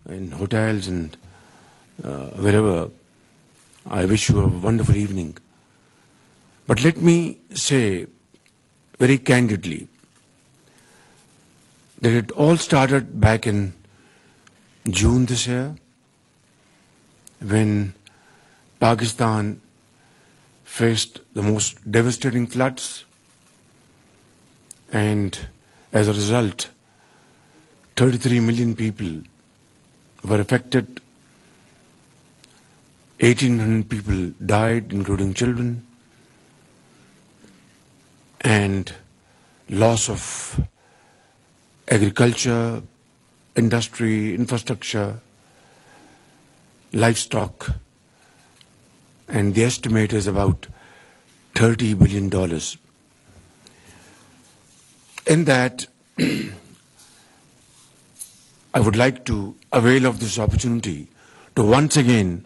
in hotels and wherever. I wish you a wonderful evening. But let me say very candidly that it all started back in June this year, when Pakistan faced the most devastating floods, and as a result, 33 million people were affected, 1,800 people died, including children, and loss of agriculture, industry, infrastructure, livestock, and the estimate is about $30 billion. In that, I would like to avail of this opportunity to once again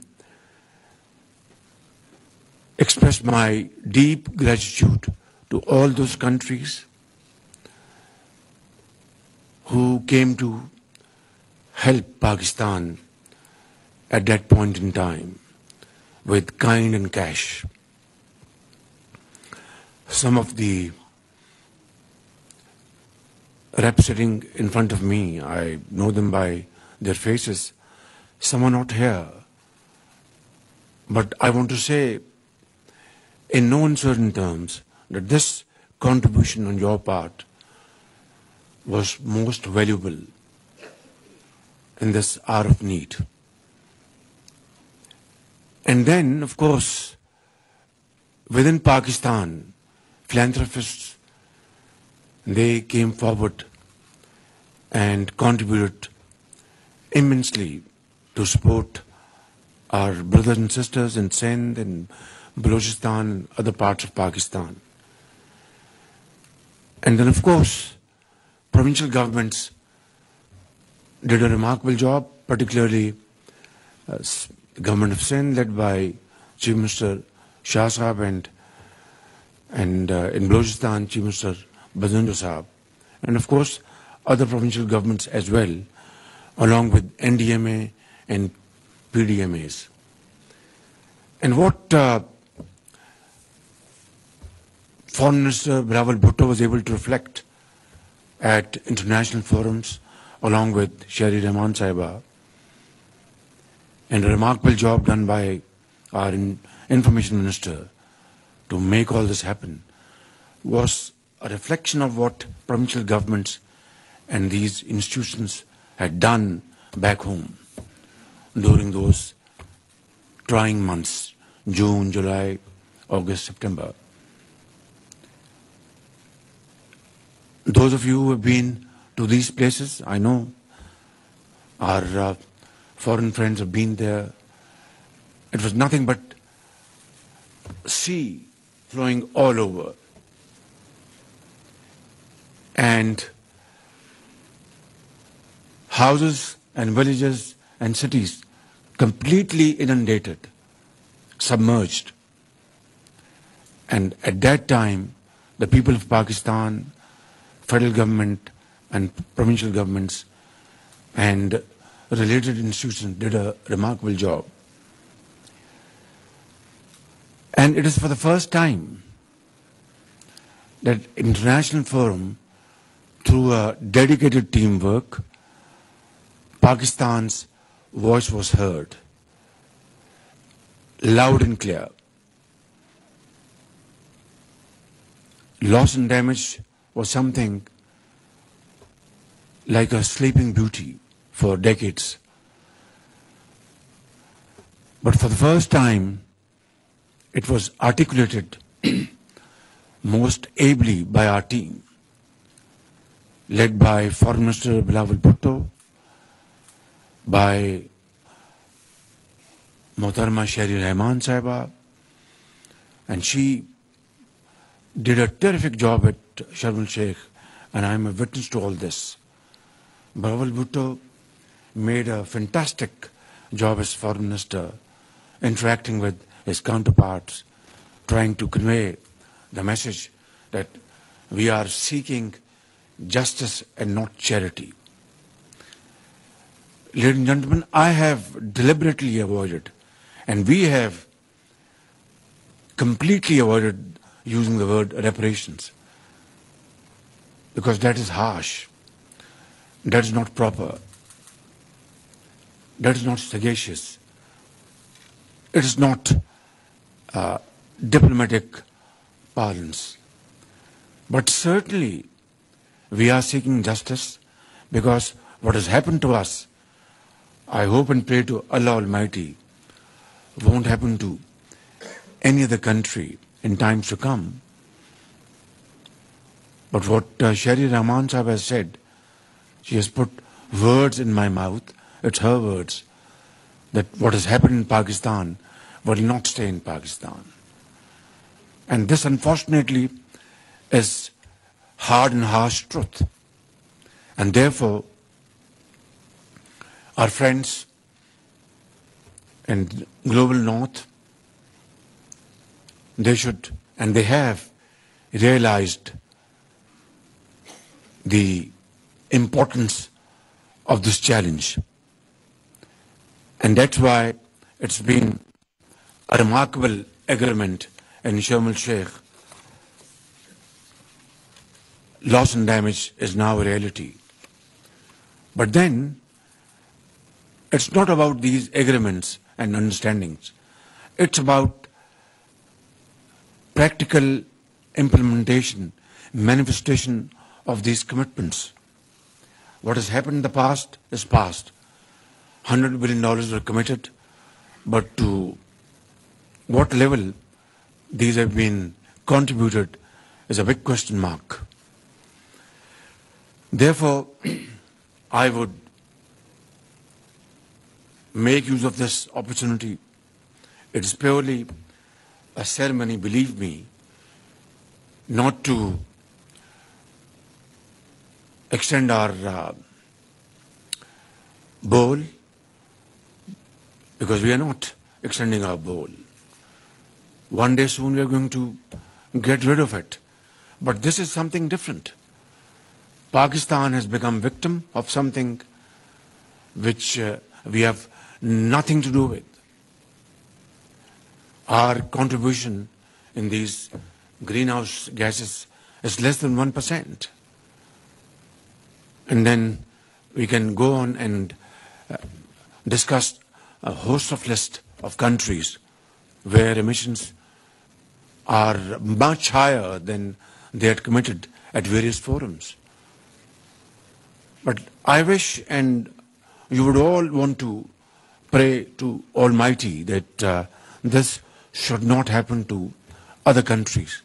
express my deep gratitude to all those countries who came to help Pakistan at that point in time with kind and cash. Some of the reps sitting in front of me, I know them by their faces. Some are not here. But I want to say in no uncertain terms that this contribution on your part was most valuable in this hour of need. And then, of course, within Pakistan, philanthropists, they came forward and contributed immensely to support our brothers and sisters in Sindh and Balochistan and other parts of Pakistan. And then, of course, provincial governments did a remarkable job, particularly the government of Sindh, led by Chief Minister Shah Sahab, and in Balochistan, Chief Minister Bazinjo Sahab, and of course other provincial governments as well, along with NDMA and PDMAs. And what Foreign Minister Bilawal Bhutto was able to reflect at international forums, along with Shehri Rahman Sahiba, and a remarkable job done by our Information Minister to make all this happen, was a reflection of what provincial governments and these institutions had done back home during those trying months, June, July, August, September. Those of you who have been to these places, I know our foreign friends have been there. It was nothing but sea flowing all over, and houses and villages and cities completely inundated, submerged. And at that time, the people of Pakistan, federal government and provincial governments and related institutions did a remarkable job. And it is for the first time that international forum, through a dedicated teamwork, Pakistan's voice was heard, loud and clear. Loss and damage was something like a sleeping beauty for decades. But for the first time, it was articulated most ably by our team, led by Foreign Minister Bilawal Bhutto, by Mohtarama Shehri Rahman Sahiba, and she did a terrific job at Sharm el-Sheikh, and I am a witness to all this. Bilawal Bhutto made a fantastic job as Foreign Minister, interacting with his counterparts, trying to convey the message that we are seeking justice and not charity. Ladies and gentlemen, I have deliberately avoided, and we have completely avoided using the word reparations, because that is harsh, that is not proper, that is not sagacious, it is not diplomatic parlance. But certainly we are seeking justice, because what has happened to us, I hope and pray to Allah Almighty, won't happen to any other country in times to come. But what Shari Rahman Sahib has said, she has put words in my mouth, it's her words, that what has happened in Pakistan will not stay in Pakistan. And this, unfortunately, is hard and harsh truth. And therefore, our friends in global north, they should, and they have realized the importance of this challenge. And that's why it's been a remarkable agreement in Sharm el-Sheikh. Loss and damage is now a reality. But then, it's not about these agreements and understandings. It's about practical implementation, manifestation of these commitments. What has happened in the past is past. $100 billion were committed, but to what level these have been contributed is a big question mark. Therefore, I would make use of this opportunity. It is purely a ceremony, believe me, not to extend our bowl, because we are not extending our bowl. One day soon we are going to get rid of it. But this is something different. Pakistan has become victim of something which we have nothing to do with. Our contribution in these greenhouse gases is less than 1%. And then we can go on and discuss a host of list of countries where emissions are much higher than they had committed at various forums. But I wish, and you would all want to pray to Almighty that this should not happen to other countries.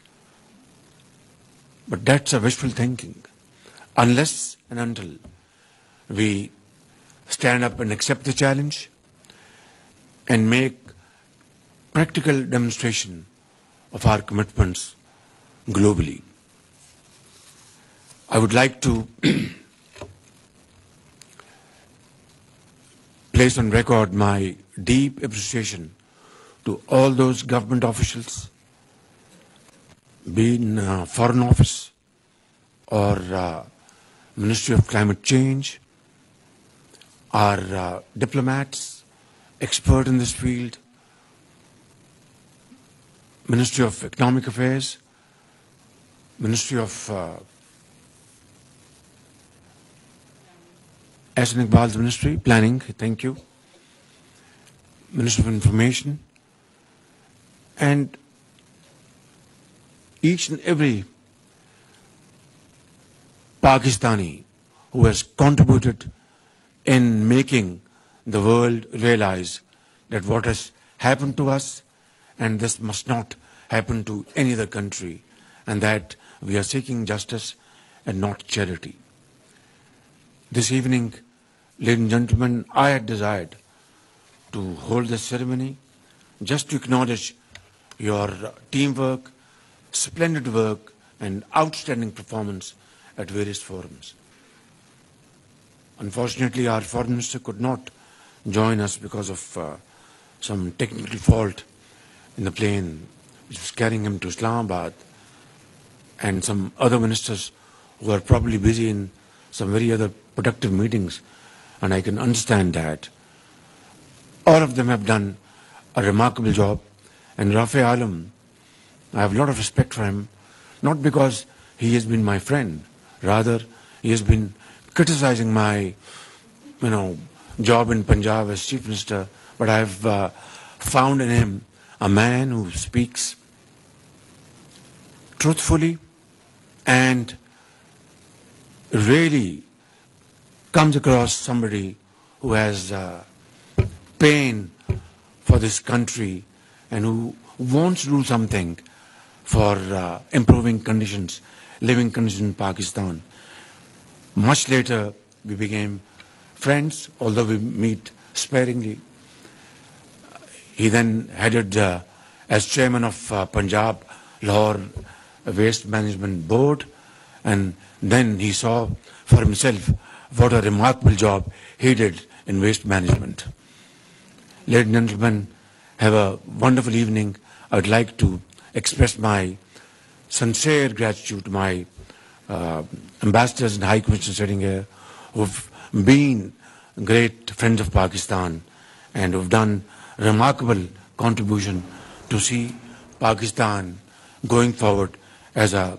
But that's a wishful thinking. Unless and until we stand up and accept the challenge and make practical demonstration of our commitments globally. I would like to place on record my deep appreciation to all those government officials, be in Foreign Office or Ministry of Climate Change, our diplomats, expert in this field, Ministry of Economic Affairs, Ministry of Ahsan Iqbal's Ministry, Planning, thank you, Ministry of Information, and each and every Pakistani who has contributed in making the world realize that what has happened to us, and this must not happen to any other country, and that we are seeking justice and not charity. This evening, ladies and gentlemen, I had desired to hold this ceremony just to acknowledge your teamwork, splendid work, and outstanding performance at various forums. Unfortunately, our Foreign Minister could not join us because of some technical fault in the plane which was carrying him to Islamabad, and some other ministers who are probably busy in some very other productive meetings and I can understand that. All of them have done a remarkable job, and Rafi Alam, I have a lot of respect for him, not because he has been my friend, rather he has been criticizing my, job in Punjab as Chief Minister, but I have found in him a man who speaks truthfully and really comes across somebody who has pain for this country and who wants to do something for improving conditions, living conditions in Pakistan. Much later, we became friends, although we meet sparingly. He then headed as chairman of Punjab Lahore Waste Management Board, and then he saw for himself what a remarkable job he did in waste management. Ladies and gentlemen, have a wonderful evening. I would like to express my sincere gratitude to my ambassadors and high commissioners sitting here, who've been great friends of Pakistan and who've done remarkable contribution to see Pakistan going forward as a